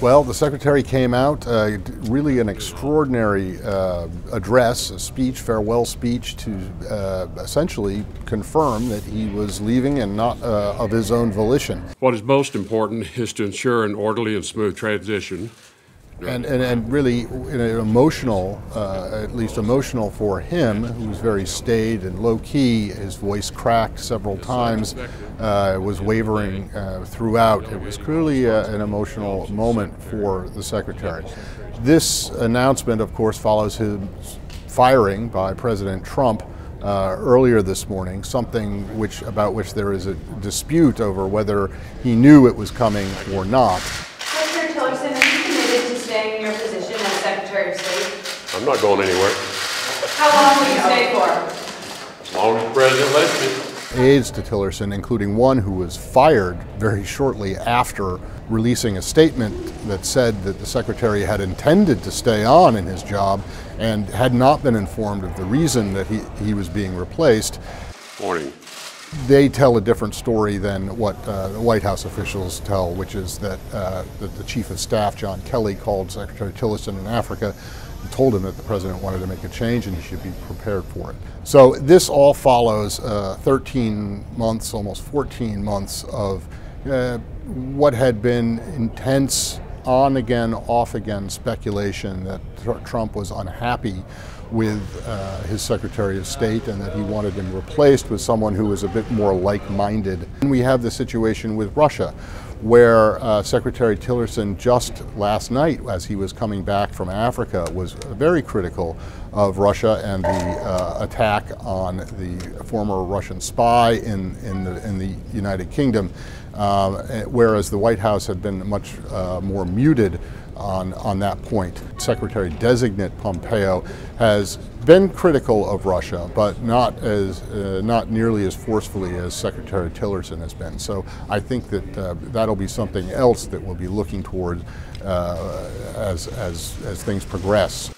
Well, the Secretary came out, really an extraordinary address, a speech, farewell speech, to essentially confirm that he was leaving and not of his own volition. What is most important is to ensure an orderly and smooth transition. And really emotional, at least emotional for him, who was very staid and low-key. His voice cracked several times, was wavering throughout. It was clearly an emotional moment for the Secretary. This announcement, of course, follows his firing by President Trump earlier this morning, something about which there is a dispute over whether he knew it was coming or not. Senator Tillerson, are you committed to staying in your position as Secretary of State? I'm not going anywhere. How long will you stay for? As long as the President lets me. Aides to Tillerson, including one who was fired very shortly after releasing a statement that said that the Secretary had intended to stay on in his job and had not been informed of the reason that he was being replaced. Morning. They tell a different story than what the White House officials tell, which is that the Chief of Staff, John Kelly, called Secretary Tillerson in Africa and told him that the President wanted to make a change and he should be prepared for it. So this all follows 13 months, almost 14 months of what had been intense on-again, off-again speculation that Trump was unhappy with his Secretary of State and that he wanted him replaced with someone who was a bit more like-minded. And we have the situation with Russia, where Secretary Tillerson just last night, as he was coming back from Africa, was very critical of Russia and the attack on the former Russian spy in the United Kingdom, whereas the White House had been much more muted on that point. Secretary-designate Pompeo has been critical of Russia, but not nearly as forcefully as Secretary Tillerson has been. So I think that that'll be something else that we'll be looking toward as things progress.